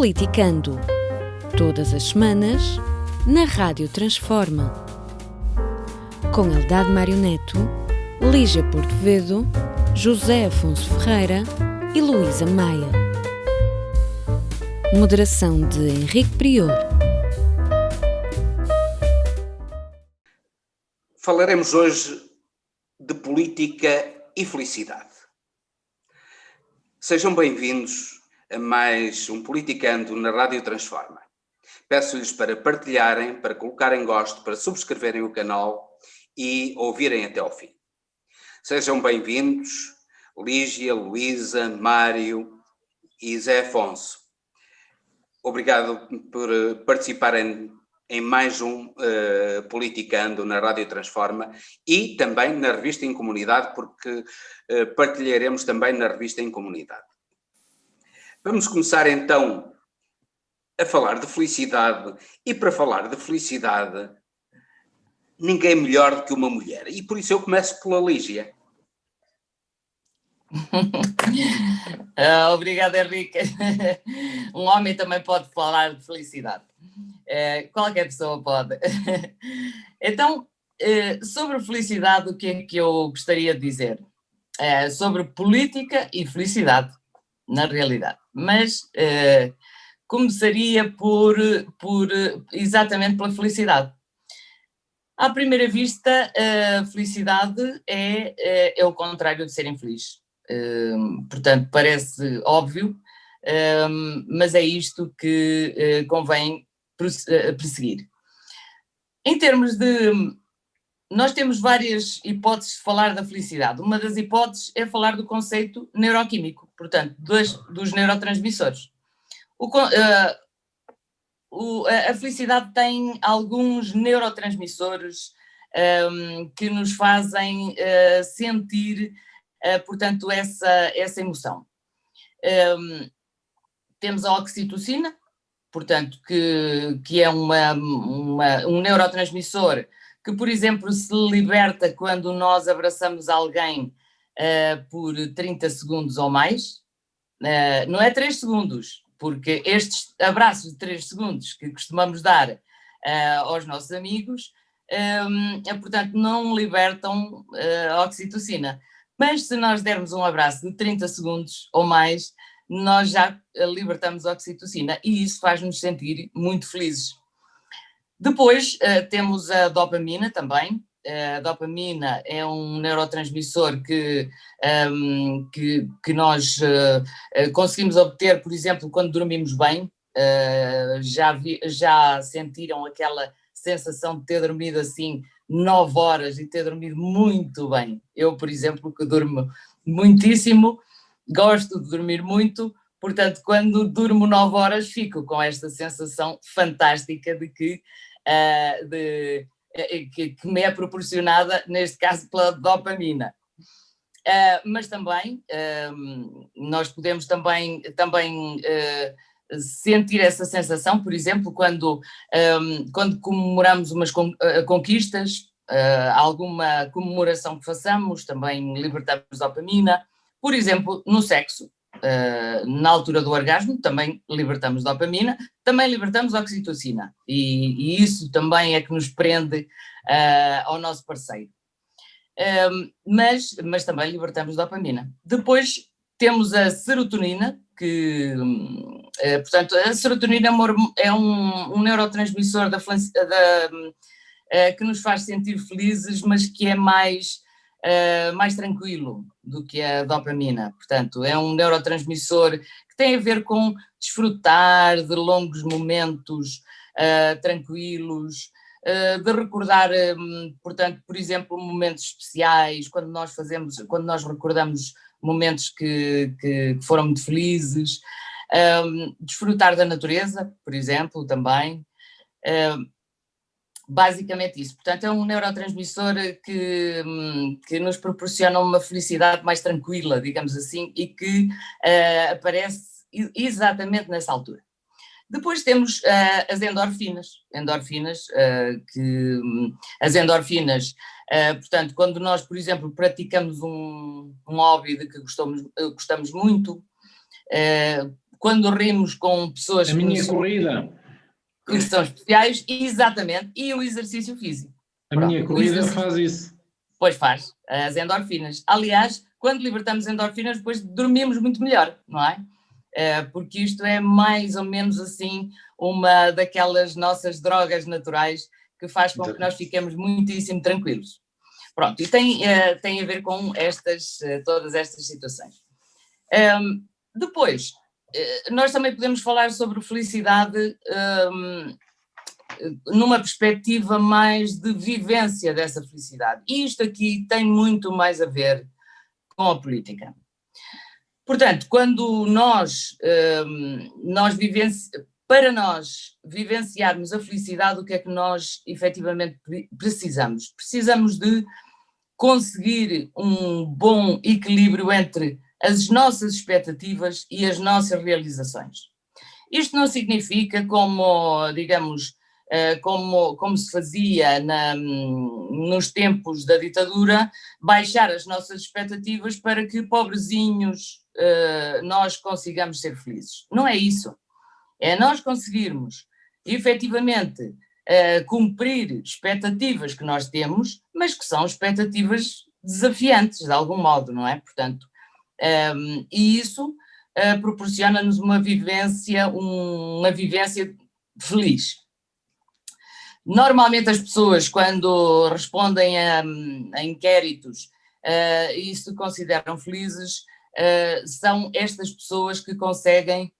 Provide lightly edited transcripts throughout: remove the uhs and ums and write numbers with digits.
Politicando. Todas as semanas, na Rádio Transforma. Com Eldade Mário Neto, Lígia Portovedo, José Afonso Ferreira e Luísa Maia. Moderação de Henrique Prior. Falaremos hoje de política e felicidade. Sejam bem-vindos a mais um Politicando na Rádio Transforma. Peço-lhes para partilharem, para colocarem gosto, para subscreverem o canal e ouvirem até ao fim. Sejam bem-vindos, Lígia, Luísa, Mário e Zé Afonso. Obrigado por participarem em mais um Politicando na Rádio Transforma e também na Revista em Comunidade, porque partilharemos também na Revista em Comunidade. Vamos começar então a falar de felicidade, e para falar de felicidade, ninguém melhor do que uma mulher, e por isso eu começo pela Lígia. Obrigada, Henrique. Um homem também pode falar de felicidade. Qualquer pessoa pode. Então, sobre felicidade, o que é que eu gostaria de dizer? Sobre política e felicidade, na realidade. Mas começaria exatamente pela felicidade. À primeira vista, a felicidade é o contrário de ser infeliz. Portanto, parece óbvio, mas é isto que convém perseguir. Em termos de... Nós temos várias hipóteses de falar da felicidade. Uma das hipóteses é falar do conceito neuroquímico, portanto, dos neurotransmissores. A felicidade tem alguns neurotransmissores que nos fazem sentir, portanto, essa emoção. Temos a oxitocina, portanto, que é um neurotransmissor que, por exemplo, se liberta quando nós abraçamos alguém por 30 segundos ou mais. Não é 3 segundos, porque estes abraços de 3 segundos que costumamos dar aos nossos amigos, portanto, não libertam a oxitocina. Mas se nós dermos um abraço de 30 segundos ou mais, nós já libertamos a oxitocina e isso faz-nos sentir muito felizes. Depois temos a dopamina também. A dopamina é um neurotransmissor que nós conseguimos obter, por exemplo, quando dormimos bem. Já sentiram aquela sensação de ter dormido assim 9 horas e ter dormido muito bem? Eu, por exemplo, que durmo muitíssimo, gosto de dormir muito, portanto, quando durmo 9 horas fico com esta sensação fantástica de que me é proporcionada, neste caso, pela dopamina. Mas também, nós podemos também sentir essa sensação, por exemplo, quando comemoramos umas conquistas, alguma comemoração que façamos, também libertamos dopamina. Por exemplo, no sexo, na altura do orgasmo, também libertamos dopamina, também libertamos oxitocina, e isso também é que nos prende ao nosso parceiro. Mas também libertamos dopamina. Depois temos a serotonina, que, portanto, a serotonina é um neurotransmissor que nos faz sentir felizes, mas que é mais tranquilo do que a dopamina. Portanto, é um neurotransmissor que tem a ver com desfrutar de longos momentos tranquilos, de recordar, portanto, por exemplo, momentos especiais, quando nós recordamos momentos que foram muito felizes, desfrutar da natureza, por exemplo, também. Basicamente isso. Portanto, é um neurotransmissor que nos proporciona uma felicidade mais tranquila, digamos assim, e que aparece exatamente nessa altura. Depois temos as endorfinas. Portanto, quando nós, por exemplo, praticamos um hobby de que gostamos muito, quando rimos com pessoas A minha corrida. que são especiais, exatamente, e o exercício físico. A minha corrida faz isso. Pois faz, as endorfinas. Aliás, quando libertamos endorfinas, depois dormimos muito melhor, não é? Porque isto é mais ou menos assim uma daquelas nossas drogas naturais que faz com que nós fiquemos muitíssimo tranquilos. Pronto, e tem a ver com todas estas situações. Depois, nós também podemos falar sobre felicidade numa perspectiva mais de vivência dessa felicidade. E isto aqui tem muito mais a ver com a política. Portanto, quando para nós vivenciarmos a felicidade, o que é que nós efetivamente precisamos? Precisamos de conseguir um bom equilíbrio entre as nossas expectativas e as nossas realizações. Isto não significa, como, digamos, como se fazia nos tempos da ditadura, baixar as nossas expectativas para que, pobrezinhos, nós consigamos ser felizes. Não é isso. É nós conseguirmos, efetivamente, cumprir expectativas que nós temos, mas que são expectativas desafiantes, de algum modo, não é? Portanto, e isso proporciona-nos uma vivência feliz. Normalmente as pessoas, quando respondem a inquéritos e se consideram felizes, são estas pessoas que conseguem,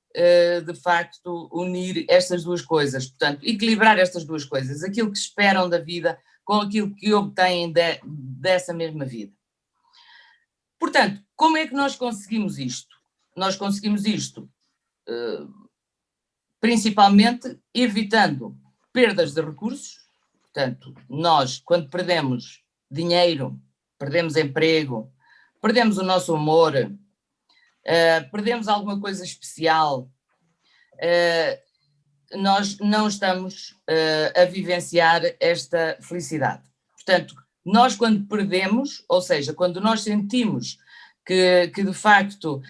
de facto, unir estas duas coisas, portanto, equilibrar estas duas coisas, aquilo que esperam da vida com aquilo que obtêm dessa mesma vida. Portanto, como é que nós conseguimos isto? Nós conseguimos isto principalmente evitando perdas de recursos. Portanto, nós, quando perdemos dinheiro, perdemos emprego, perdemos o nosso amor, perdemos alguma coisa especial, nós não estamos a vivenciar esta felicidade. Portanto, nós quando perdemos, ou seja, quando nós sentimos que de facto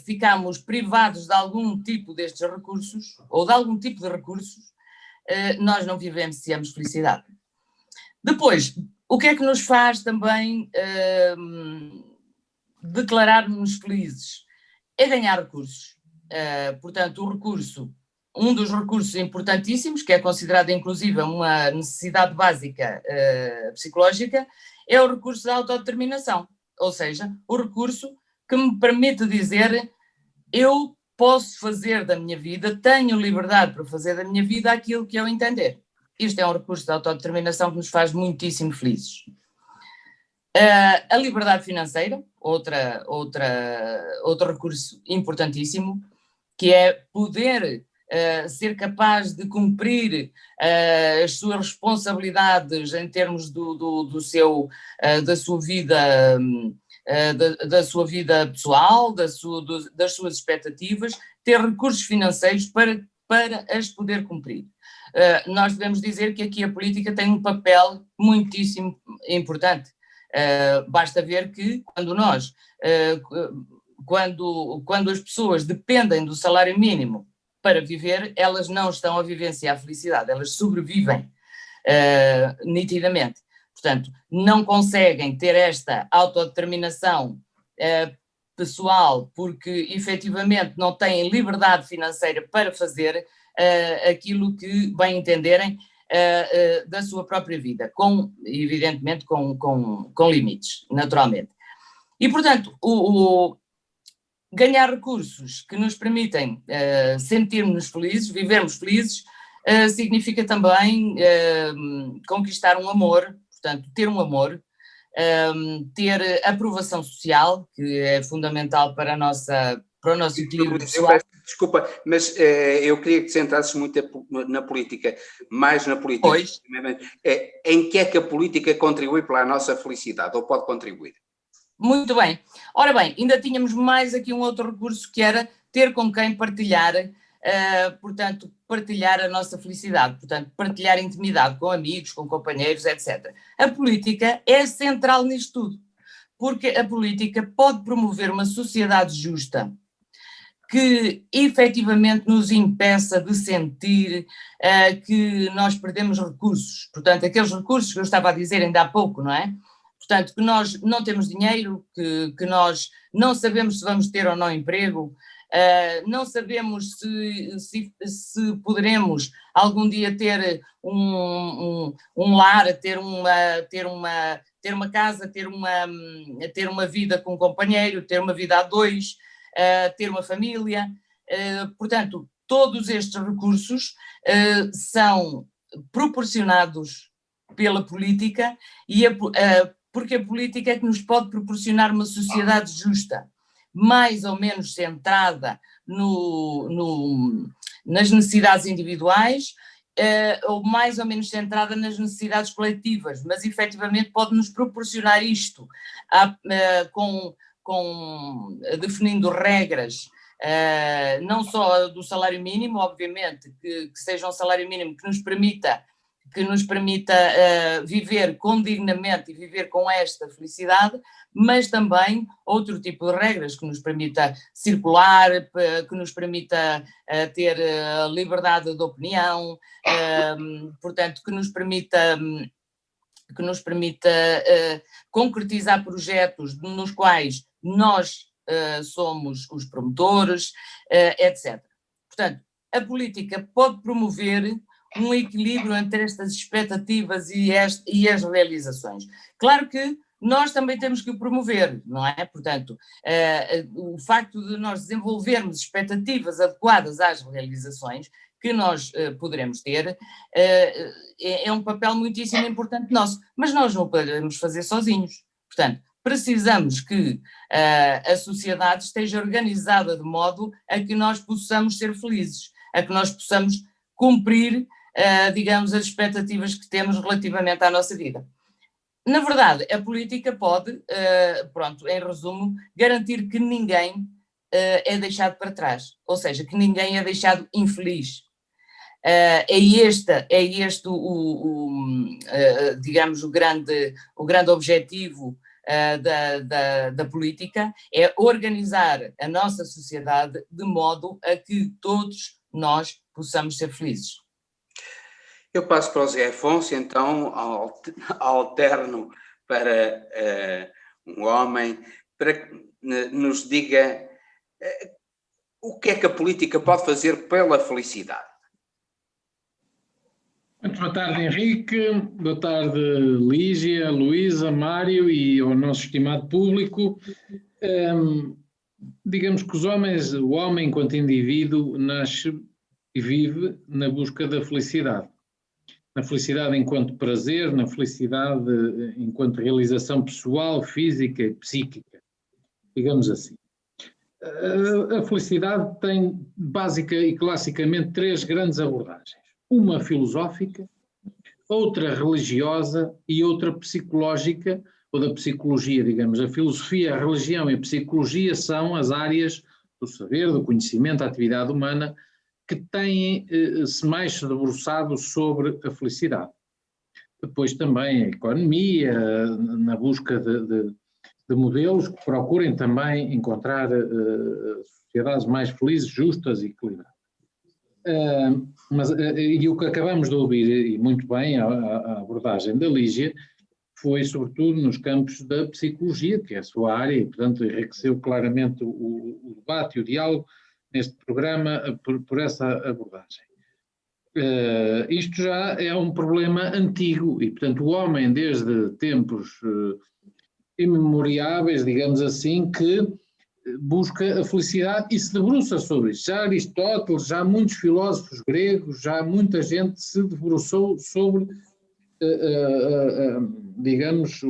ficamos privados de algum tipo destes recursos, ou de algum tipo de recursos, nós não vivenciamos felicidade. Depois, o que é que nos faz também declarar-nos felizes? É ganhar recursos. Portanto, um dos recursos importantíssimos, que é considerado inclusive uma necessidade básica psicológica, é o recurso da autodeterminação, ou seja, o recurso que me permite dizer: eu posso fazer da minha vida, tenho liberdade para fazer da minha vida aquilo que eu entender. Isto é um recurso de autodeterminação que nos faz muitíssimo felizes. A liberdade financeira, outro recurso importantíssimo, que é poder ser capaz de cumprir as suas responsabilidades em termos da sua vida pessoal, das suas expectativas, ter recursos financeiros para as poder cumprir. Nós devemos dizer que aqui a política tem um papel muitíssimo importante. Basta ver que quando as pessoas dependem do salário mínimo para viver, elas não estão a vivenciar a felicidade, elas sobrevivem nitidamente. Portanto, não conseguem ter esta autodeterminação pessoal porque efetivamente não têm liberdade financeira para fazer aquilo que bem entenderem da sua própria vida, evidentemente com limites, naturalmente. E, portanto, ganhar recursos que nos permitem sentirmos felizes, vivermos felizes, significa também conquistar um amor, portanto, ter um amor, ter aprovação social, que é fundamental para o nosso equilíbrio pessoal. Desculpa, mas eu queria que te centrasses muito na política, mais na política. Pois. Em que é que a política contribui para a nossa felicidade, ou pode contribuir? Muito bem. Ora bem, ainda tínhamos mais aqui um outro recurso, que era ter com quem partilhar, portanto, partilhar a nossa felicidade, portanto, partilhar intimidade com amigos, com companheiros, etc. A política é central nisto tudo, porque a política pode promover uma sociedade justa, que efetivamente nos impeça de sentir que nós perdemos recursos. Portanto, aqueles recursos que eu estava a dizer ainda há pouco, não é? Portanto, que nós não temos dinheiro, que nós não sabemos se vamos ter ou não emprego, não sabemos se poderemos algum dia ter um lar, ter uma casa, ter uma vida com um companheiro, ter uma vida a dois, ter uma família. Portanto, todos estes recursos são proporcionados pela política porque a política é que nos pode proporcionar uma sociedade justa, mais ou menos centrada nas necessidades individuais, ou mais ou menos centrada nas necessidades coletivas, mas efetivamente pode-nos proporcionar isto definindo regras, não só do salário mínimo, obviamente, que seja um salário mínimo que nos permita viver condignamente e viver com esta felicidade, mas também outro tipo de regras que nos permita circular, que nos permita ter liberdade de opinião, portanto, que nos permita concretizar projetos nos quais nós somos os promotores, etc. Portanto, a política pode promover um equilíbrio entre estas expectativas e as realizações. Claro que nós também temos que o promover, não é? Portanto, o facto de nós desenvolvermos expectativas adequadas às realizações que nós poderemos ter é um papel muitíssimo importante nosso, mas nós não podemos fazer sozinhos. Portanto, precisamos que a sociedade esteja organizada de modo a que nós possamos ser felizes, a que nós possamos cumprir, digamos, as expectativas que temos relativamente à nossa vida. Na verdade, a política pode, em resumo, garantir que ninguém é deixado para trás, ou seja, que ninguém é deixado infeliz. É este digamos, o grande objetivo da política, é organizar a nossa sociedade de modo a que todos nós possamos ser felizes. Eu passo para o Zé Afonso, então, alterno para um homem, para que nos diga o que é que a política pode fazer pela felicidade. Muito boa tarde, Henrique. Boa tarde, Lígia, Luísa, Mário e ao nosso estimado público. Digamos que o homem enquanto indivíduo nasce e vive na busca da felicidade. Na felicidade enquanto prazer, na felicidade enquanto realização pessoal, física e psíquica, digamos assim. A felicidade tem básica e classicamente três grandes abordagens. Uma filosófica, outra religiosa e outra psicológica, ou da psicologia, digamos. A filosofia, a religião e a psicologia são as áreas do saber, do conhecimento, da atividade humana que têm-se mais debruçado sobre a felicidade. Depois também a economia, na busca de modelos que procurem também encontrar sociedades mais felizes, justas e equilibradas. E o que acabamos de ouvir, e muito bem, a abordagem da Lígia, foi sobretudo nos campos da psicologia, que é a sua área, e portanto enriqueceu claramente o debate e o diálogo neste programa por essa abordagem. Isto já é um problema antigo e, portanto, o homem desde tempos imemoriáveis, digamos assim, que busca a felicidade e se debruça sobre isso. Já Aristóteles, já muitos filósofos gregos, já muita gente se debruçou sobre, digamos,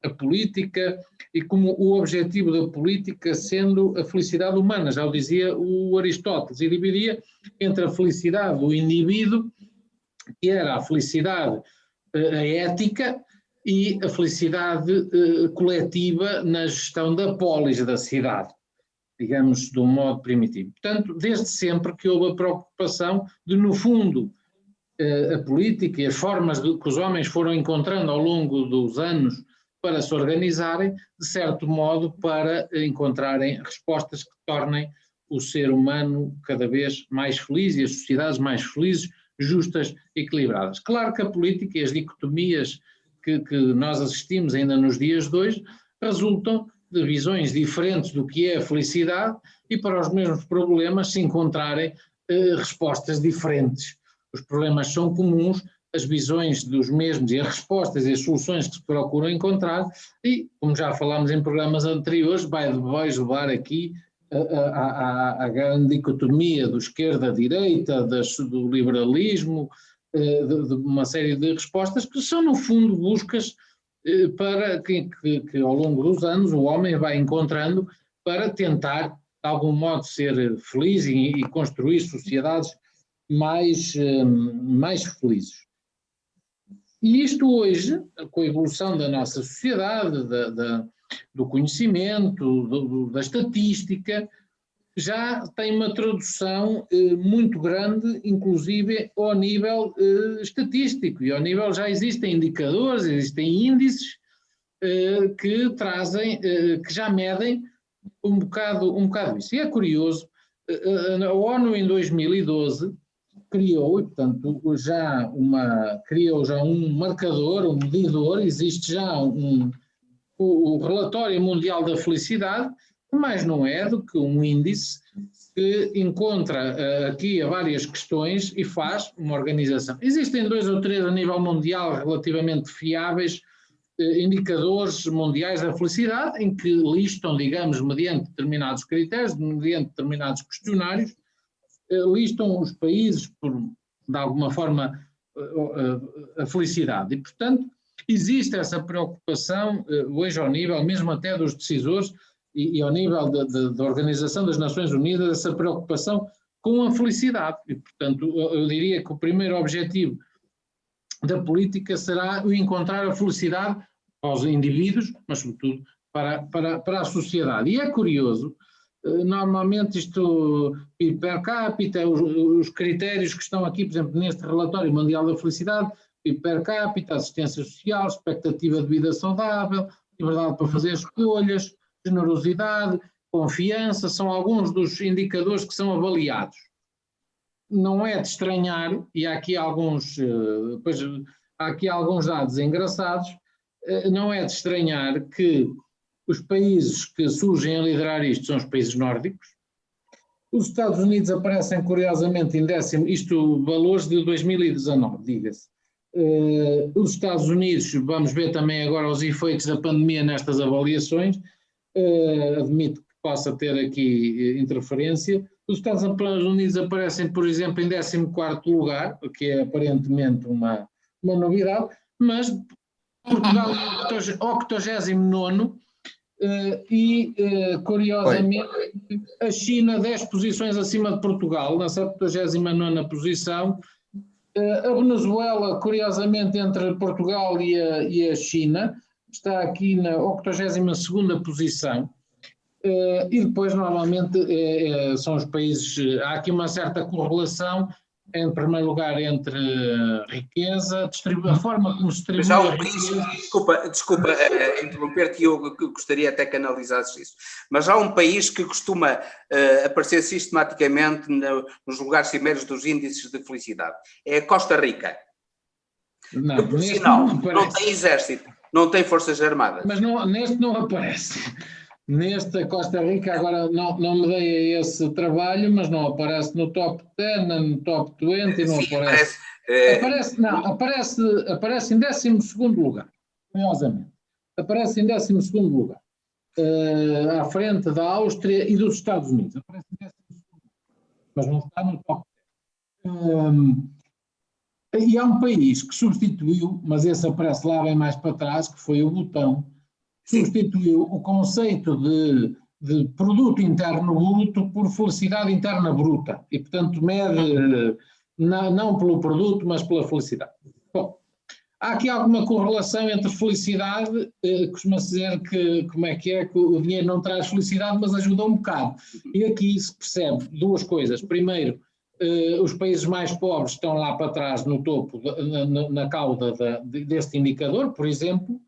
a política e como o objetivo da política sendo a felicidade humana, já o dizia o Aristóteles, e dividia entre a felicidade do indivíduo, que era a felicidade a ética, e a felicidade coletiva na gestão da polis da cidade, digamos, de um modo primitivo. Portanto, desde sempre que houve a preocupação de, no fundo, a política e as formas que os homens foram encontrando ao longo dos anos para se organizarem, de certo modo, para encontrarem respostas que tornem o ser humano cada vez mais feliz e as sociedades mais felizes, justas e equilibradas. Claro que a política e as dicotomias que nós assistimos ainda nos dias de hoje resultam de visões diferentes do que é a felicidade e para os mesmos problemas se encontrarem respostas diferentes. Os problemas são comuns, as visões dos mesmos e as respostas e as soluções que se procuram encontrar e, como já falámos em programas anteriores, vai levar aqui a grande dicotomia do esquerda-direita, do liberalismo, de uma série de respostas que são, no fundo, buscas para que ao longo dos anos o homem vai encontrando para tentar, de algum modo, ser feliz e construir sociedades mais felizes. E isto hoje, com a evolução da nossa sociedade, do conhecimento, da estatística, já tem uma tradução muito grande, inclusive ao nível estatístico, e ao nível já existem indicadores, existem índices que trazem, que já medem um bocado isso. E é curioso, a ONU em 2012 criou, e portanto criou já um marcador, um medidor, existe já o Relatório Mundial da Felicidade, que mais não é do que um índice que encontra aqui várias questões e faz uma organização. Existem 2 ou 3 a nível mundial relativamente fiáveis indicadores mundiais da felicidade, em que listam, digamos, mediante determinados critérios, mediante determinados questionários, listam os países por, de alguma forma, a felicidade. E, portanto, existe essa preocupação hoje ao nível, mesmo até dos decisores e ao nível da Organização das Nações Unidas, essa preocupação com a felicidade. E, portanto, eu diria que o primeiro objetivo da política será o encontrar a felicidade aos indivíduos, mas sobretudo para a sociedade. E é curioso, normalmente isto, per capita, os critérios que estão aqui, por exemplo, neste relatório mundial da felicidade, per capita, assistência social, expectativa de vida saudável, liberdade para fazer escolhas, generosidade, confiança, são alguns dos indicadores que são avaliados. Não é de estranhar, e há aqui alguns dados engraçados, não é de estranhar que os países que surgem a liderar isto são os países nórdicos. Os Estados Unidos aparecem curiosamente em 10º, isto valores de 2019, diga-se. Os Estados Unidos, vamos ver também agora os efeitos da pandemia nestas avaliações, admito que possa ter aqui interferência. Os Estados Unidos aparecem, por exemplo, em 14º lugar, o que é aparentemente uma novidade, mas Portugal é 89º e, curiosamente, a China 10 posições acima de Portugal, na 79ª posição. A Venezuela, curiosamente, entre Portugal e a China, está aqui na 82ª posição. E depois, normalmente, são os países. Há aqui uma certa correlação, em primeiro lugar, entre riqueza, a forma como se distribui. Mas há um país, desculpa interromper-te, eu gostaria até que analisasses isso. Mas há um país que costuma aparecer sistematicamente nos lugares cimeiros dos índices de felicidade. É a Costa Rica. Não, que, por sinal, não tem exército, não tem forças armadas. Mas neste não aparece. Nesta Costa Rica, agora não me dei a esse trabalho, mas não aparece no top 10, no top 20, não aparece. Aparece em 12º lugar, curiosamente. Aparece em 12º lugar, à frente da Áustria e dos Estados Unidos. Aparece em 12º lugar, mas não está no top 10. E há um país que substituiu, mas esse aparece lá bem mais para trás, que foi o Butão. Substituiu o conceito de produto interno bruto por felicidade interna bruta e, portanto, mede não pelo produto, mas pela felicidade. Bom, há aqui alguma correlação entre felicidade, costuma-se dizer que o dinheiro não traz felicidade, mas ajuda um bocado. E aqui se percebe 2 coisas. Primeiro, os países mais pobres estão lá para trás, no topo, na cauda deste indicador, por exemplo.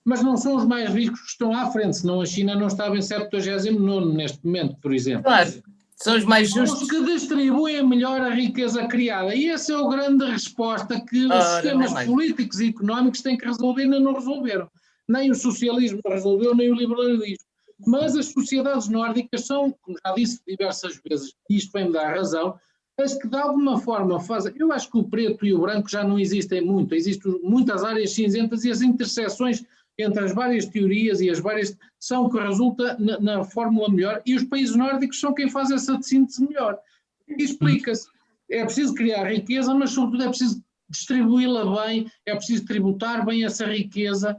mas não são os mais ricos que estão à frente, senão a China não estava em 79º neste momento, por exemplo. Claro, são os mais justos. Os que distribuem melhor a riqueza criada. E essa é a grande resposta que os sistemas políticos e económicos têm que resolver e ainda não resolveram. Nem o socialismo resolveu, nem o liberalismo. Mas as sociedades nórdicas são, como já disse diversas vezes, e isto vem-me dar razão, as que de alguma forma fazem. Eu acho que o preto e o branco já não existem muito, existem muitas áreas cinzentas e as interseções entre as várias teorias e as várias são que resulta na fórmula melhor, e os países nórdicos são quem faz essa síntese melhor. E explica-se. É preciso criar riqueza, mas sobretudo é preciso distribuí-la bem, é preciso tributar bem essa riqueza,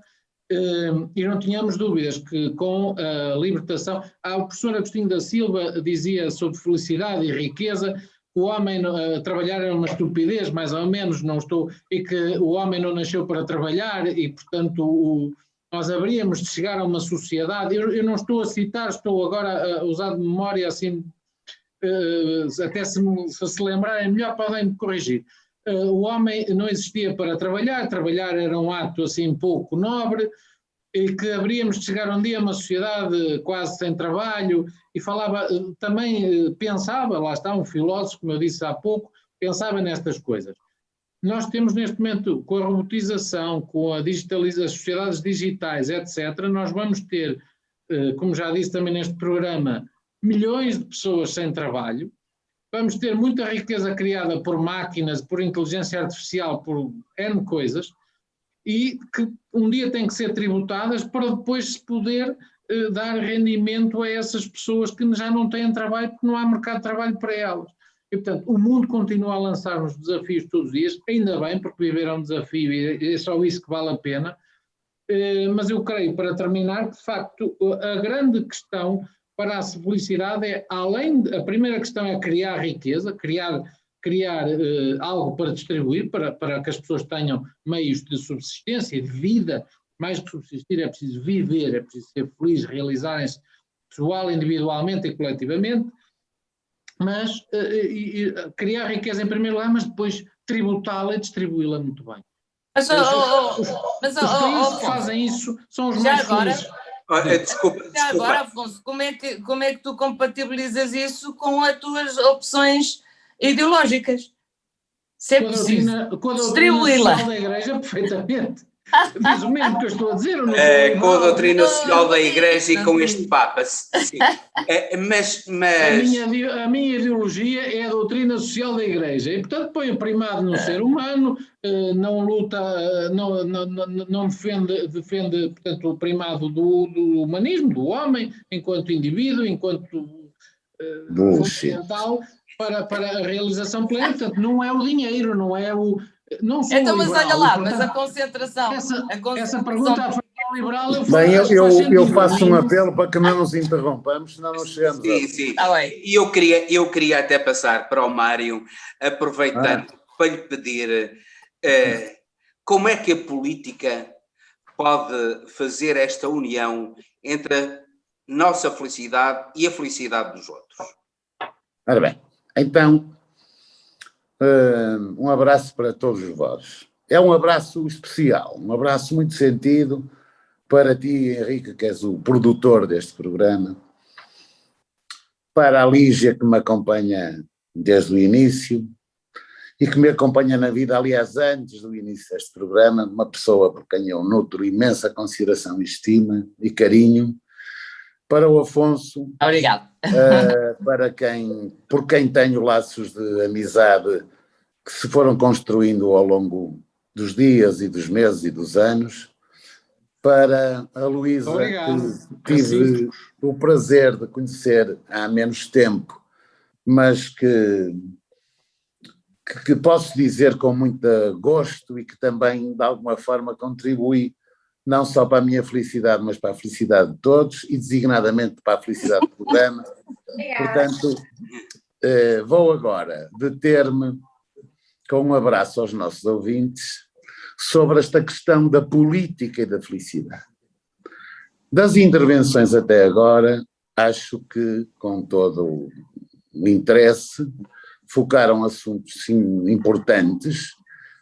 e não tínhamos dúvidas que com a libertação, o professor Agostinho da Silva dizia sobre felicidade e riqueza, o homem trabalhar era uma estupidez, mais ou menos, e que o homem não nasceu para trabalhar e, portanto, nós haveríamos de chegar a uma sociedade, eu não estou a citar, estou agora a usar de memória assim, até se lembrarem melhor podem me corrigir. O homem não existia para trabalhar era um ato assim pouco nobre, e que haveríamos de chegar um dia a uma sociedade quase sem trabalho, e falava, também pensava, lá está um filósofo, como eu disse há pouco, pensava nestas coisas. Nós temos neste momento, com a robotização, com a digitalização, as sociedades digitais, etc., nós vamos ter, como já disse também neste programa, milhões de pessoas sem trabalho, vamos ter muita riqueza criada por máquinas, por inteligência artificial, por N coisas, e que um dia têm que ser tributadas para depois se poder dar rendimento a essas pessoas que já não têm trabalho porque não há mercado de trabalho para elas. E, portanto, o mundo continua a lançar-nos desafios todos os dias, ainda bem, porque viver é um desafio e é só isso que vale a pena, mas eu creio, para terminar, que de facto a grande questão para a felicidade é, a primeira questão é criar riqueza, criar algo para distribuir, para que as pessoas tenham meios de subsistência, de vida. Mais que subsistir é preciso viver, é preciso ser feliz, realizarem-se pessoal, individualmente e coletivamente, mas criar riqueza em primeiro lugar, mas depois tributá-la e distribuí-la muito bem. Mas os países que fazem isso são os mais felizes. Desculpa. Agora, Afonso, como é que tu compatibilizas isso com as tuas opções ideológicas? Se é preciso distribuí-la. Com a doutrina social da Igreja, perfeitamente. Diz o mesmo que eu estou a dizer. Com a doutrina social da Igreja e com este Papa. Sim. Mas... A minha ideologia é a doutrina social da Igreja e, portanto, põe o primado no ser humano, não luta, não defende portanto, o primado do humanismo, do homem, enquanto indivíduo, enquanto fundamental para a realização plena. Portanto, não é o dinheiro, não é o... Não sou então, mas liberal, olha lá, portanto, mas a concentração... Essa pergunta à liberal... Eu faço um apelo para que não nos interrompamos, senão não chegamos Sim. E eu queria até passar para o Mário, aproveitando para lhe pedir como é que a política pode fazer esta união entre a nossa felicidade e a felicidade dos outros. Ora bem, então... um abraço para todos vós. É um abraço especial, um abraço muito sentido para ti, Henrique, que és o produtor deste programa, para a Lígia, que me acompanha desde o início e que me acompanha na vida, aliás, antes do início deste programa, uma pessoa por quem eu nutro imensa consideração e estima e carinho, para o Afonso, obrigado. Por quem tenho laços de amizade que se foram construindo ao longo dos dias e dos meses e dos anos, para a Luísa, que tive o prazer de conhecer há menos tempo, mas que posso dizer com muito gosto e que também de alguma forma contribui não só para a minha felicidade, mas para a felicidade de todos e designadamente para a felicidade do programa. Portanto, vou agora deter-me com um abraço aos nossos ouvintes sobre esta questão da política e da felicidade. Das intervenções até agora, acho que, com todo o interesse, focaram assuntos sim, importantes,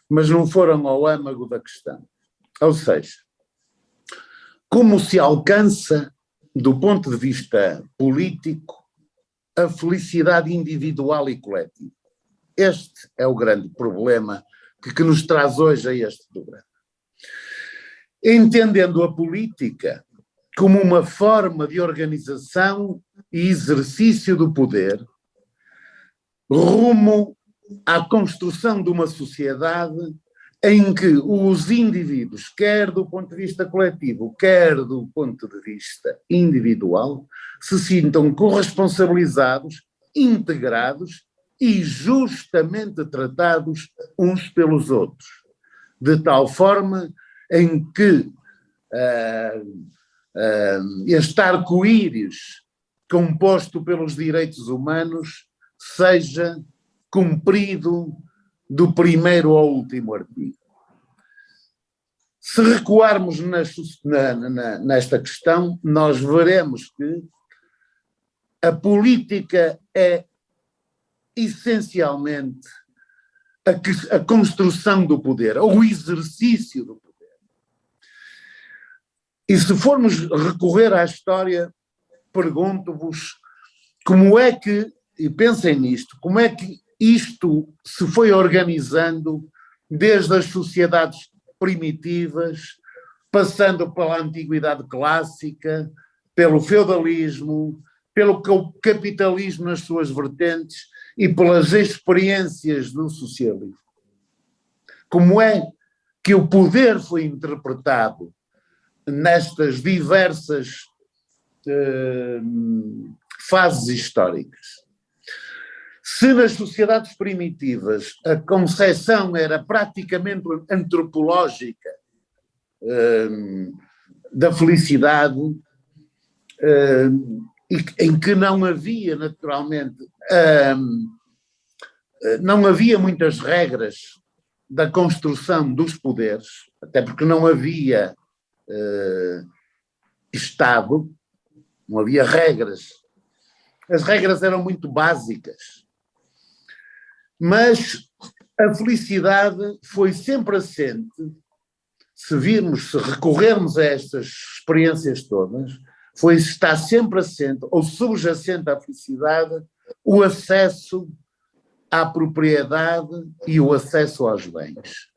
mas não foram ao âmago da questão. Ou seja, como se alcança, do ponto de vista político, a felicidade individual e coletiva. Este é o grande problema que nos traz hoje a este programa. Entendendo a política como uma forma de organização e exercício do poder, rumo à construção de uma sociedade em que os indivíduos, quer do ponto de vista coletivo, quer do ponto de vista individual, se sintam corresponsabilizados, integrados e justamente tratados uns pelos outros, de tal forma em que este arco-íris composto pelos direitos humanos seja cumprido do primeiro ao último artigo. Se recuarmos nesta questão, nós veremos que a política é essencialmente a construção do poder, ou o exercício do poder. E se formos recorrer à história, pergunto-vos como é que, e pensem nisto, como é que isto se foi organizando desde as sociedades primitivas, passando pela antiguidade clássica, pelo feudalismo, pelo capitalismo nas suas vertentes e pelas experiências do socialismo. Como é que o poder foi interpretado nestas diversas fases históricas? Se nas sociedades primitivas a concepção era praticamente antropológica da felicidade, em que não havia naturalmente, não havia muitas regras da construção dos poderes, até porque não havia Estado, não havia regras. As regras eram muito básicas. Mas a felicidade foi sempre assente, se recorrermos a estas experiências todas, está sempre assente, ou subjacente à felicidade, o acesso à propriedade e o acesso aos bens.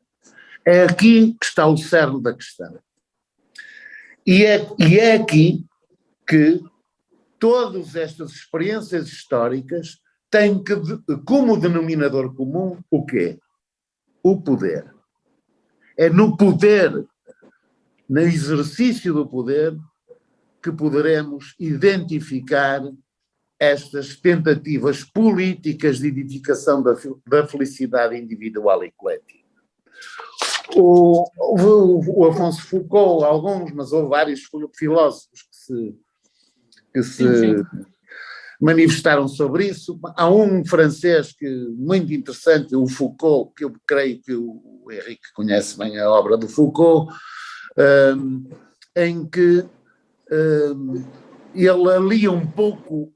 É aqui que está o cerne da questão. E é aqui que todas estas experiências históricas têm como denominador comum o quê? O poder. É no poder, no exercício do poder, que poderemos identificar estas tentativas políticas de edificação da felicidade individual e coletiva. O Afonso Foucault, alguns, mas houve vários filósofos que se manifestaram sobre isso. Há um francês muito interessante, o Foucault, que eu creio que o Henrique conhece bem a obra do Foucault, em que ele alia um pouco,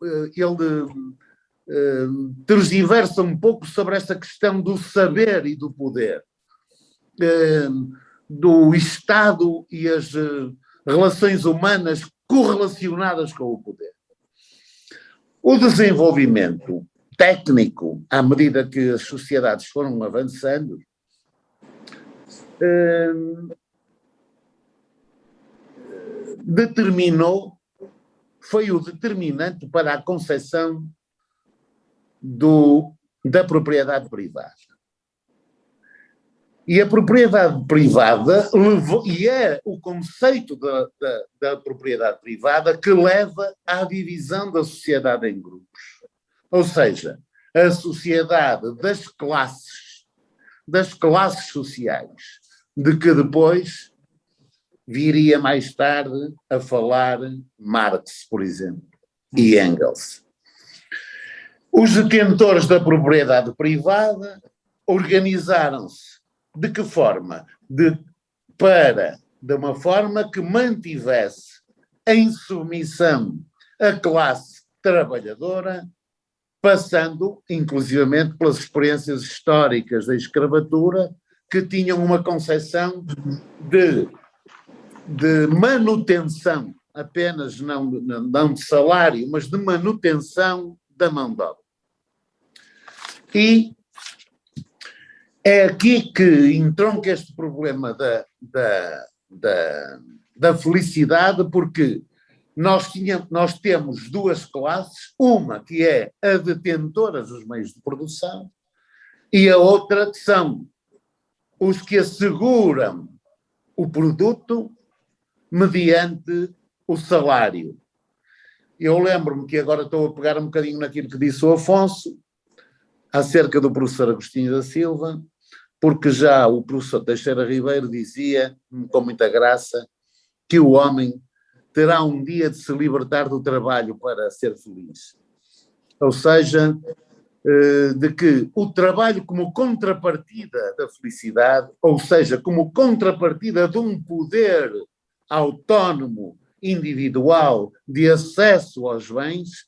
tergiversa um pouco sobre esta questão do saber e do poder, do Estado e as relações humanas correlacionadas com o poder. O desenvolvimento técnico, à medida que as sociedades foram avançando, foi o determinante para a concepção da propriedade privada. E a propriedade privada e é o conceito da propriedade privada que leva à divisão da sociedade em grupos. Ou seja, a sociedade das classes sociais, de que depois viria mais tarde a falar Marx, por exemplo, e Engels. Os detentores da propriedade privada organizaram-se de que forma? De uma forma que mantivesse em submissão a classe trabalhadora, passando inclusivamente pelas experiências históricas da escravatura, que tinham uma concepção de manutenção, apenas não de salário, mas de manutenção da mão de obra. E é aqui que entronca este problema da felicidade, porque nós temos duas classes, uma que é a detentora dos meios de produção e a outra que são os que asseguram o produto mediante o salário. Eu lembro-me que agora estou a pegar um bocadinho naquilo que disse o Afonso, acerca do professor Agostinho da Silva, porque já o professor Teixeira Ribeiro dizia, com muita graça, que o homem terá um dia de se libertar do trabalho para ser feliz. Ou seja, de que o trabalho como contrapartida da felicidade, ou seja, como contrapartida de um poder autónomo, individual, de acesso aos bens,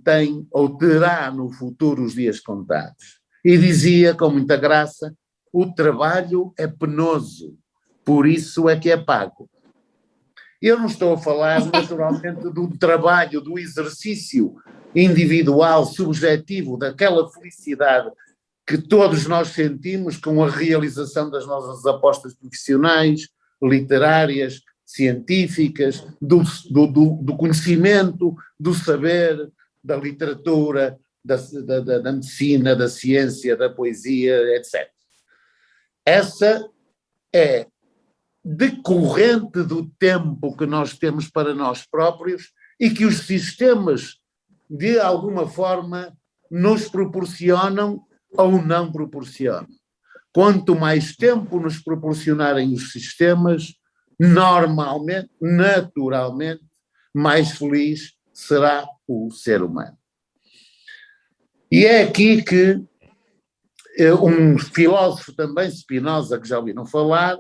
tem ou terá no futuro os dias contados. E dizia com muita graça, o trabalho é penoso, por isso é que é pago. Eu não estou a falar naturalmente do trabalho, do exercício individual, subjetivo, daquela felicidade que todos nós sentimos com a realização das nossas apostas profissionais, literárias, científicas, do conhecimento, do saber, da literatura, da medicina, da ciência, da poesia, etc. Essa é decorrente do tempo que nós temos para nós próprios e que os sistemas, de alguma forma, nos proporcionam ou não proporcionam. Quanto mais tempo nos proporcionarem os sistemas, normalmente, naturalmente, mais feliz será o ser humano. E é aqui que um filósofo também, Spinoza, que já ouviram falar,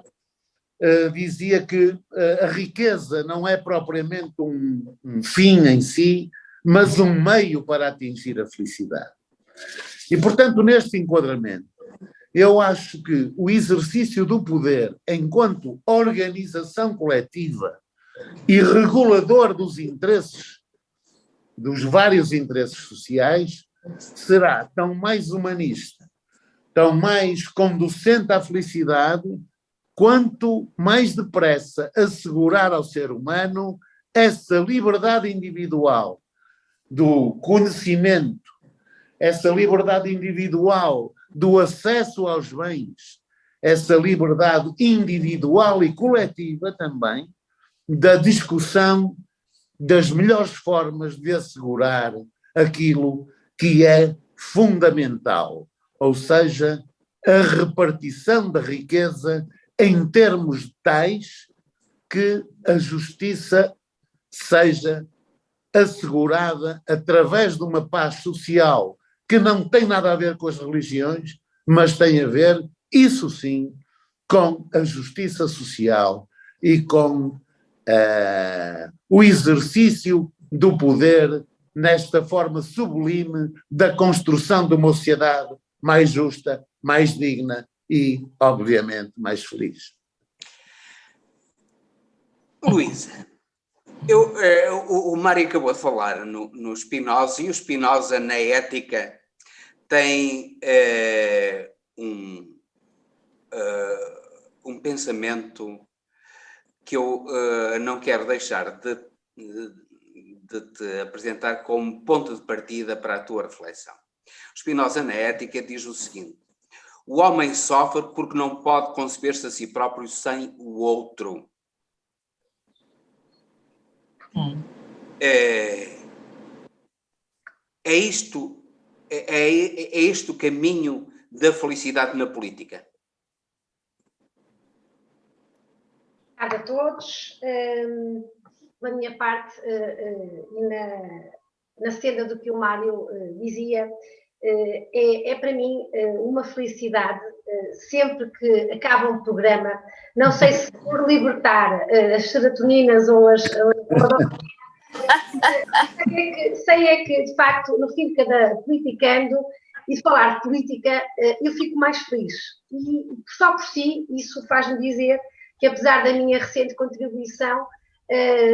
dizia que a riqueza não é propriamente um fim em si, mas um meio para atingir a felicidade. E, portanto, neste enquadramento, eu acho que o exercício do poder enquanto organização coletiva e regulador dos interesses, dos vários interesses sociais, será tão mais humanista, tão mais conducente à felicidade, quanto mais depressa assegurar ao ser humano essa liberdade individual do conhecimento, essa liberdade individual do acesso aos bens, essa liberdade individual e coletiva também da discussão das melhores formas de assegurar aquilo que é fundamental, ou seja, a repartição da riqueza em termos tais que a justiça seja assegurada através de uma paz social que não tem nada a ver com as religiões, mas tem a ver, isso sim, com a justiça social e com o exercício do poder nesta forma sublime da construção de uma sociedade mais justa, mais digna e, obviamente, mais feliz. Luísa, o Mário acabou de falar no Spinoza, e o Spinoza, na ética, tem um pensamento que eu não quero deixar de te apresentar como ponto de partida para a tua reflexão. O Spinoza, na ética, diz o seguinte: o homem sofre porque não pode conceber-se a si próprio sem o outro. É este o caminho da felicidade na política? Obrigada a todos. Da minha parte, na cena do que o Mário dizia, é para mim uma felicidade sempre que acaba um programa, não sei se por libertar as serotoninas ou as sei é que de facto no fim de cada politicando e de falar de política eu fico mais feliz e só por si isso faz-me dizer que apesar da minha recente contribuição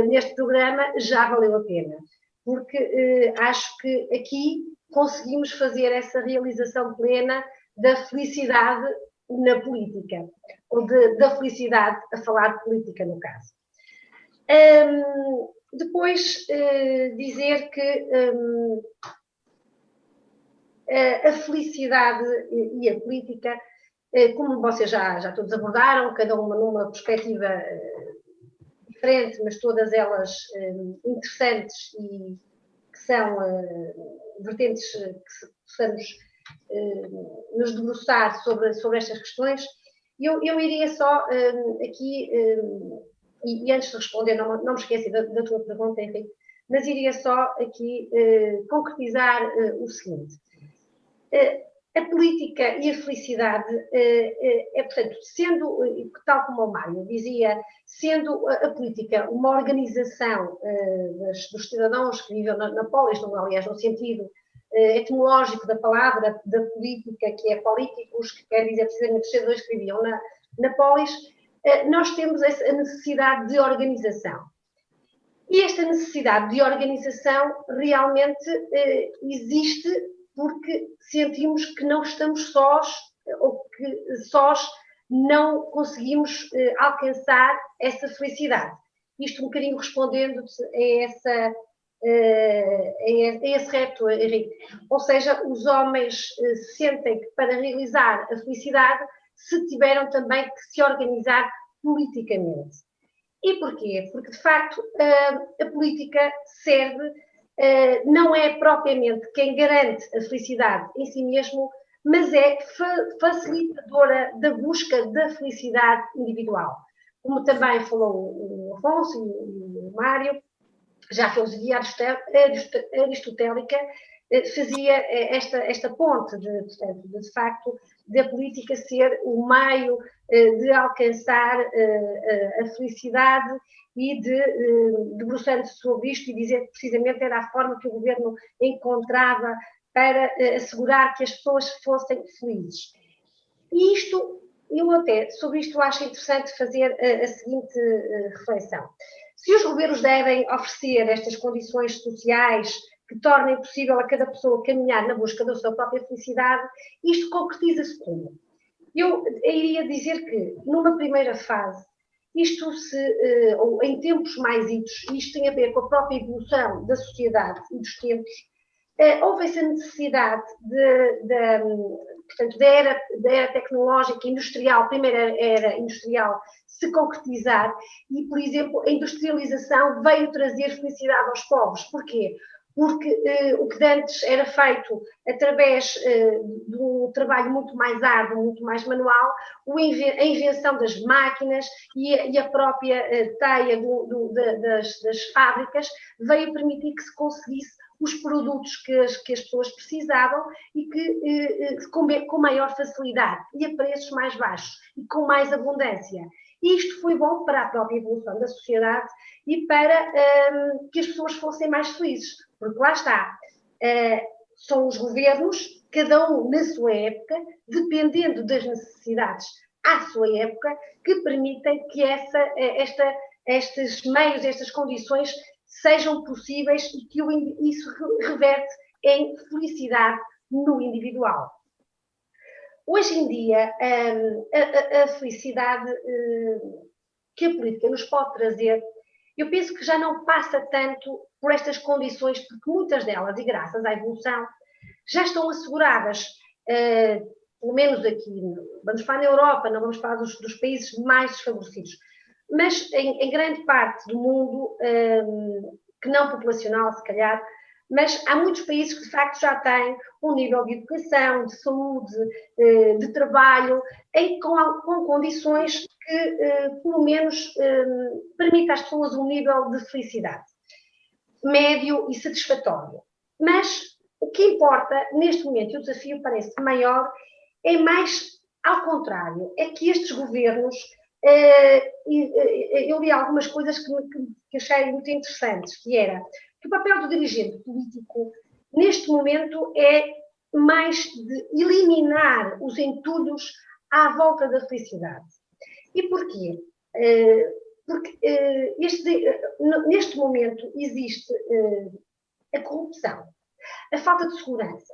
neste programa, já valeu a pena, porque acho que aqui conseguimos fazer essa realização plena da felicidade na política, ou da felicidade a falar de política, no caso. Depois, dizer que a felicidade e a política, como vocês já todos abordaram, cada uma numa perspectiva diferente, mas todas elas interessantes e que são vertentes que possamos nos debruçar sobre estas questões. Eu iria só aqui, e antes de responder, não me esqueci da tua pergunta, Henrique, mas iria só aqui concretizar o seguinte. A política e a felicidade portanto, sendo, tal como o Mário dizia, sendo a política uma organização dos cidadãos que vivem na polis, aliás, no sentido etimológico da palavra, da política, que é políticos, que quer dizer precisamente os cidadãos que viviam na polis, nós temos a necessidade de organização. E esta necessidade de organização realmente existe porque sentimos que não estamos sós, ou que sós não conseguimos alcançar essa felicidade. Isto um bocadinho respondendo a esse repto, Henrique. Ou seja, os homens sentem que para realizar a felicidade se tiveram também que se organizar politicamente. E porquê? Porque, de facto, a política serve, não é propriamente quem garante a felicidade em si mesmo, mas é facilitadora da busca da felicidade individual. Como também falou o Afonso e o Mário, já a filosofia aristotélica fazia esta ponte, de facto, da política ser o meio de alcançar a felicidade e debruçando-se sobre isto e dizer que precisamente era a forma que o governo encontrava para assegurar que as pessoas fossem felizes. E sobre isto acho interessante fazer a seguinte reflexão. Se os governos devem oferecer estas condições sociais que tornem possível a cada pessoa caminhar na busca da sua própria felicidade, isto concretiza-se como? Eu iria dizer que, numa primeira fase, ou em tempos mais idos, isto tem a ver com a própria evolução da sociedade e dos tempos, houve essa necessidade portanto, da era tecnológica industrial, primeira era industrial, se concretizar e, por exemplo, a industrialização veio trazer felicidade aos povos. Porquê? Porque o que antes era feito através de um trabalho muito mais árduo, muito mais manual, a invenção das máquinas e a própria teia das fábricas veio permitir que se conseguisse os produtos que as pessoas precisavam e que com maior facilidade e a preços mais baixos e com mais abundância. E isto foi bom para a própria evolução da sociedade e para que as pessoas fossem mais felizes. Porque lá está, são os governos, cada um na sua época, dependendo das necessidades à sua época, que permitem que estes meios, estas condições sejam possíveis e que isso reverte em felicidade no individual. Hoje em dia, a felicidade que a política nos pode trazer, eu penso que já não passa tanto por estas condições, porque muitas delas, e graças à evolução, já estão asseguradas, pelo menos aqui, vamos falar na Europa, não vamos falar dos países mais desfavorecidos, mas em grande parte do mundo, que não populacional, se calhar, mas há muitos países que, de facto, já têm um nível de educação, de saúde, de trabalho, com condições que, pelo menos, permitam às pessoas um nível de felicidade médio e satisfatório. Mas o que importa, neste momento, e o desafio parece maior, é mais ao contrário, é que estes governos, eu li algumas coisas que achei muito interessantes, que era que o papel do dirigente político, neste momento, é mais de eliminar os entulhos à volta da felicidade. E porquê? Porque neste momento existe a corrupção, a falta de segurança,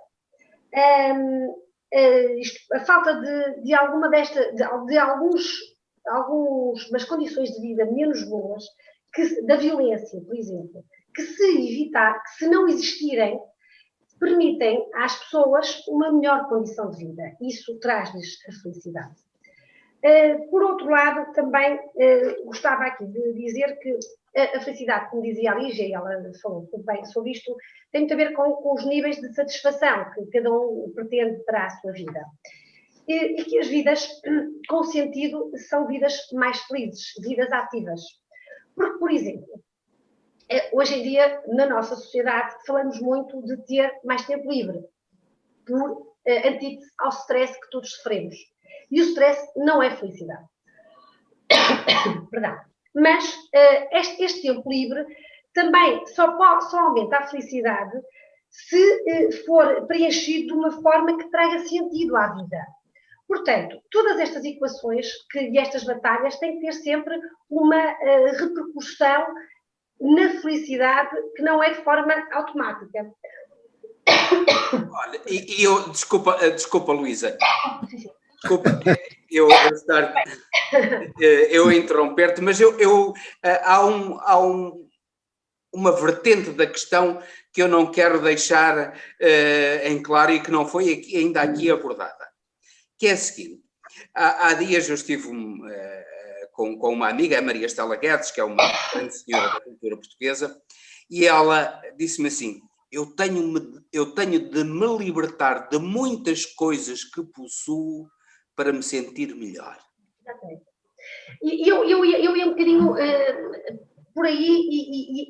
a falta de algumas condições de vida menos boas, da violência, por exemplo, que se não existirem, permitem às pessoas uma melhor condição de vida. Isso traz-lhes a felicidade. Por outro lado, também gostava aqui de dizer que a felicidade, como dizia a Lígia, e ela falou muito bem sobre isto, tem muito a ver com os níveis de satisfação que cada um pretende para a sua vida. E que as vidas com sentido são vidas mais felizes, vidas ativas. Porque, por exemplo, hoje em dia, na nossa sociedade, falamos muito de ter mais tempo livre, por antítese ao stress que todos sofremos. E o stress não é felicidade. Perdão. Mas este tempo livre também só aumenta a felicidade se for preenchido de uma forma que traga sentido à vida. Portanto, todas estas equações e estas batalhas têm que ter sempre uma repercussão na felicidade que não é de forma automática. Olha, desculpa, Luísa. Desculpa, eu interromper-te, mas há uma vertente da questão que eu não quero deixar em claro e que não foi ainda aqui abordada, que é a seguinte. Há dias eu estive com uma amiga, a Maria Estela Guedes, que é uma grande senhora da cultura portuguesa, e ela disse-me assim: eu tenho de me libertar de muitas coisas que possuo para me sentir melhor. E eu ia um bocadinho por aí,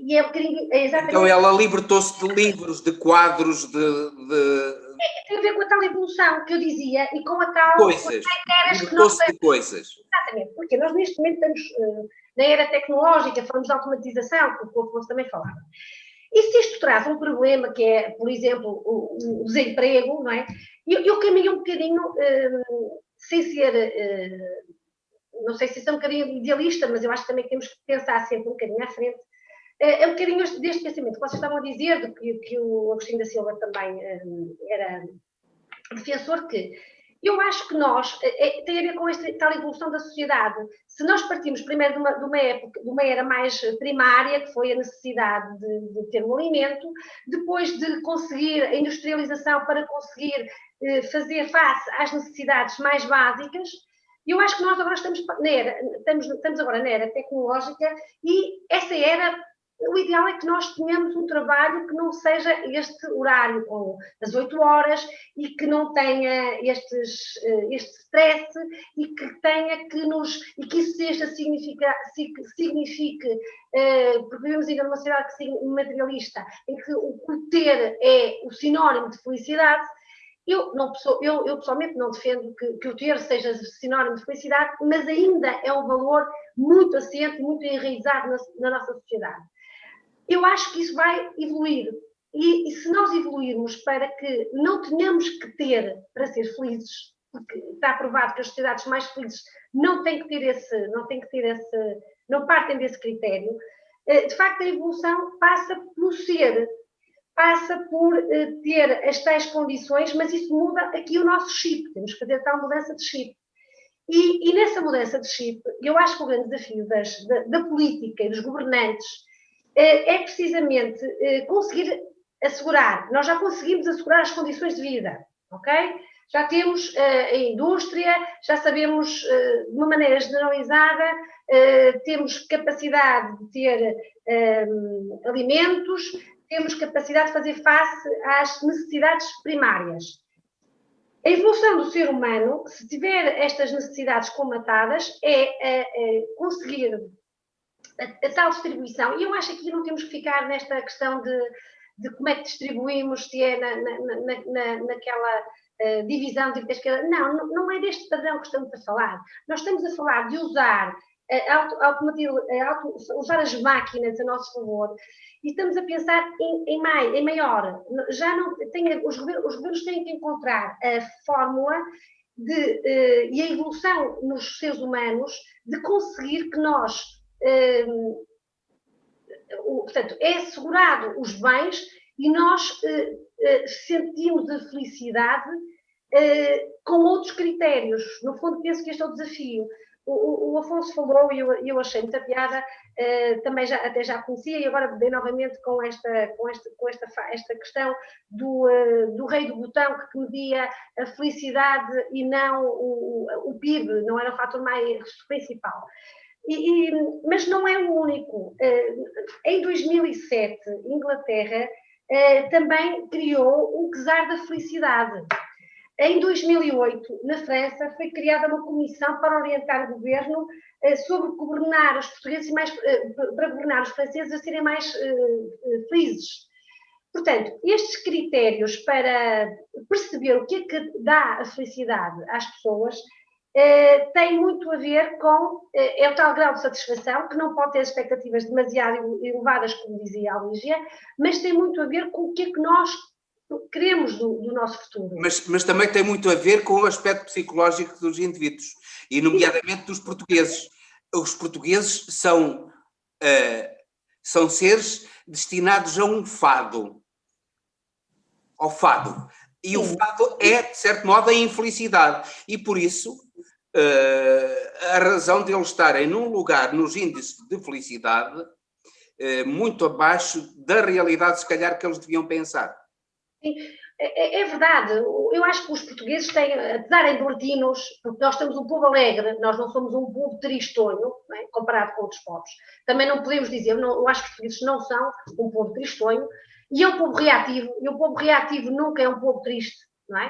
e é um bocadinho exatamente... Então ela libertou-se de livros, de quadros, tem a ver com a tal evolução que eu dizia, e com a tal... coisas, libertou-se de coisas. Exatamente, porque nós neste momento estamos na era tecnológica, falamos de automatização, que o Afonso também falava. E se isto traz um problema que é, por exemplo, o desemprego, não é? Eu caminho um bocadinho, sem ser, não sei se isso é um bocadinho idealista, mas eu acho que também temos que pensar sempre um bocadinho à frente. É um bocadinho deste pensamento que vocês estavam a dizer, que o Agostinho da Silva também era defensor, que eu acho que tem a ver com esta tal evolução da sociedade. Se nós partimos primeiro de uma era mais primária, que foi a necessidade de ter um alimento, depois de conseguir a industrialização para conseguir fazer face às necessidades mais básicas, eu acho que nós agora estamos agora na era tecnológica, e essa era... O ideal é que nós tenhamos um trabalho que não seja este horário com as 8 horas e que não tenha este stress, e que tenha e que isso signifique, porque vivemos ainda numa sociedade materialista, em que o ter é o sinónimo de felicidade. Eu pessoalmente não defendo que o ter seja sinónimo de felicidade, mas ainda é um valor muito assente, muito enraizado na nossa sociedade. Eu acho que isso vai evoluir, e se nós evoluirmos para que não tenhamos que ter para ser felizes, porque está provado que as sociedades mais felizes não partem desse critério, de facto a evolução passa pelo ser, passa por ter as tais condições, mas isso muda aqui o nosso chip, temos que fazer tal mudança de chip. E nessa mudança de chip, eu acho que o grande desafio da política e dos governantes é precisamente conseguir assegurar. Nós já conseguimos assegurar as condições de vida, ok? Já temos a indústria, já sabemos de uma maneira generalizada, temos capacidade de ter alimentos, temos capacidade de fazer face às necessidades primárias. A evolução do ser humano, se tiver estas necessidades comatadas, é conseguir a tal distribuição. E eu acho que aqui não temos que ficar nesta questão de como é que distribuímos, se é naquela divisão de esquerda. Não é deste padrão que estamos a falar. Nós estamos a falar de usar usar as máquinas a nosso favor, e estamos a pensar em maior. Já não os governos têm que encontrar a fórmula e a evolução nos seres humanos de conseguir que nós, portanto, é assegurado os bens e nós sentimos a felicidade com outros critérios. No fundo, penso que este é o desafio. O Afonso falou, e eu achei muita piada, também até já conhecia, e agora dei novamente com esta questão do rei do botão, que media a felicidade e não o PIB, não era o fator mais principal. Mas não é o único. Em 2007, Inglaterra também criou o Czar da Felicidade. Em 2008, na França, foi criada uma comissão para orientar o governo sobre governar os portugueses para governar os franceses a serem mais felizes. Portanto, estes critérios para perceber o que é que dá a felicidade às pessoas têm muito a ver com o tal grau de satisfação, que não pode ter expectativas demasiado elevadas, como dizia a Lígia, mas tem muito a ver com o que é que nós queremos do nosso futuro. Mas também tem muito a ver com o aspecto psicológico dos indivíduos, e nomeadamente dos portugueses. Os portugueses são seres destinados a um fado, ao fado. E o fado é, de certo modo, a infelicidade. E por isso, a razão de eles estarem num lugar, nos índices de felicidade, muito abaixo da realidade, se calhar, que eles deviam pensar. Sim, é verdade. Eu acho que os portugueses têm, apesar de endordinos, porque nós temos um povo alegre, nós não somos um povo tristonho, não é? Comparado com outros povos. Também não podemos dizer, eu acho que os portugueses não são um povo tristonho, e é um povo reativo, e o povo reativo nunca é um povo triste, não é?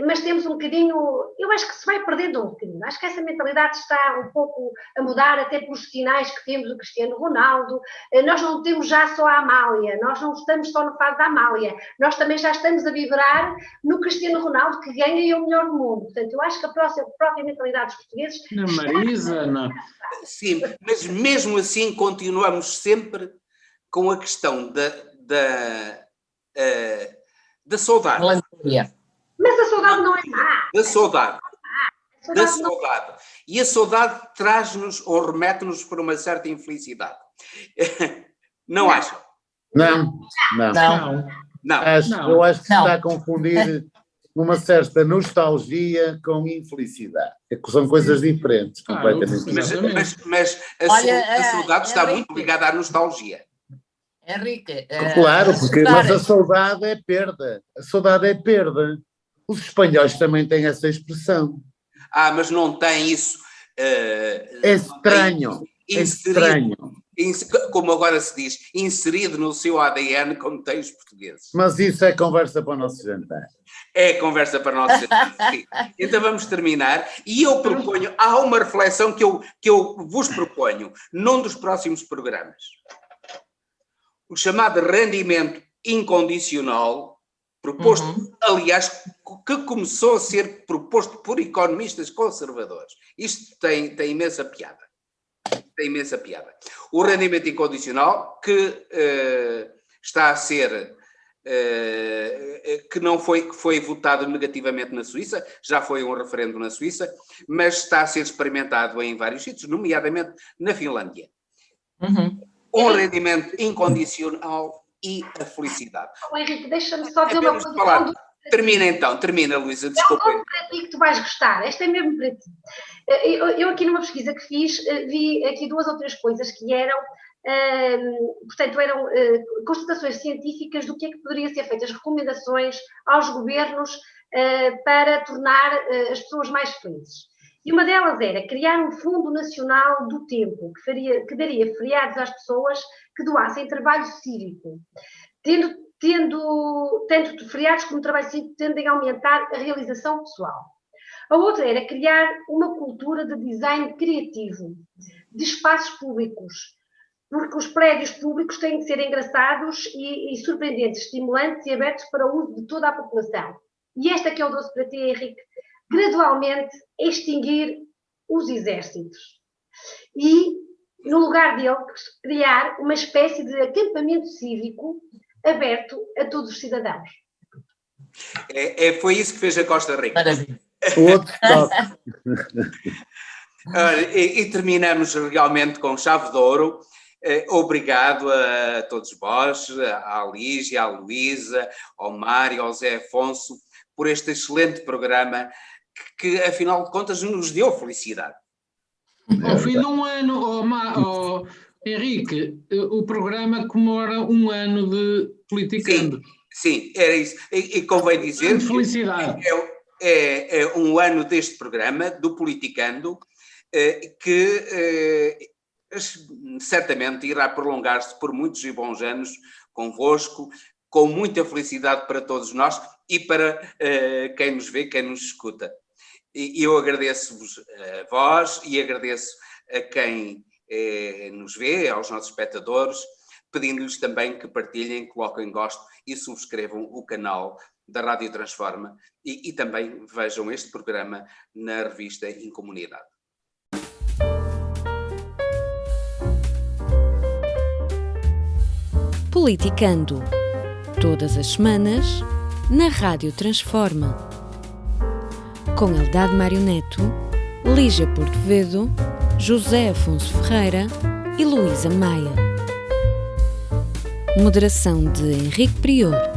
Mas temos um bocadinho, eu acho que se vai perdendo um bocadinho, acho que essa mentalidade está um pouco a mudar, até pelos sinais que temos do Cristiano Ronaldo. Nós não temos já só a Amália, nós não estamos só no fado da Amália, nós também já estamos a vibrar no Cristiano Ronaldo, que ganha e é o melhor do mundo. Portanto, eu acho que a própria mentalidade dos portugueses... Na Marisa, não. Sim, mas mesmo assim continuamos sempre com a questão da saudade. Mas a saudade não é má. Da saudade. E a saudade traz-nos ou remete-nos para uma certa infelicidade. Não acham? Não. Eu acho que se está a confundir uma certa nostalgia com infelicidade. São coisas diferentes, completamente diferentes. Mas a saudade está muito ligada à nostalgia. Henrique. Claro, mas a saudade é perda. A saudade é perda. Os espanhóis também têm essa expressão. Mas não tem isso. É estranho. Como agora se diz, inserido no seu ADN, como tem os portugueses. Mas isso é conversa para o nosso jantar. É conversa para o nosso jantar. Então vamos terminar. E eu proponho, há uma reflexão que eu vos proponho num dos próximos programas. O chamado rendimento incondicional, proposto, aliás, que começou a ser proposto por economistas conservadores. Isto tem imensa piada. Tem imensa piada. O rendimento incondicional, que está a ser, que foi votado negativamente na Suíça, já foi um referendo na Suíça, mas está a ser experimentado em vários sítios, nomeadamente na Finlândia. Um rendimento incondicional e a felicidade. Henrique, deixa-me só dizer uma coisa. Termina, Luísa, desculpa. É um para ti que tu vais gostar, esta é mesmo para ti. Eu aqui numa pesquisa que fiz, vi aqui 2 ou 3 coisas que eram, portanto, eram constatações científicas do que é que poderia ser feitas, recomendações aos governos para tornar as pessoas mais felizes. E uma delas era criar um Fundo Nacional do Tempo, que daria feriados às pessoas que doassem trabalho cívico. Tanto feriados como trabalho cívico tendem a aumentar a realização pessoal. A outra era criar uma cultura de design criativo, de espaços públicos, porque os prédios públicos têm que ser engraçados e surpreendentes, estimulantes e abertos para o uso de toda a população. E esta que é o doce para ti, Henrique, gradualmente extinguir os exércitos e, no lugar dele, criar uma espécie de acampamento cívico aberto a todos os cidadãos. Foi isso que fez a Costa Rica. Maravilha. Outro toque. E terminamos realmente com chave de ouro. Obrigado a todos vós, à Lígia, à Luísa, ao Mário, ao Zé Afonso, por este excelente programa que afinal de contas, nos deu felicidade. Ao fim de um ano, Henrique, o programa comemora um ano de Politicando. Sim, era isso. E convém dizer felicidade. É um ano deste programa, do Politicando, que certamente irá prolongar-se por muitos e bons anos convosco, com muita felicidade para todos nós e para quem nos vê, quem nos escuta. E eu agradeço-vos a vós e agradeço a quem nos vê, aos nossos espectadores, pedindo-lhes também que partilhem, coloquem gosto e subscrevam o canal da Rádio Transforma e também vejam este programa na revista Incomunidade. Politicando, todas as semanas, na Rádio Transforma. Com Eldade Mário Neto, Lígia Portovedo, José Afonso Ferreira e Luísa Maia. Moderação de Henrique Prior.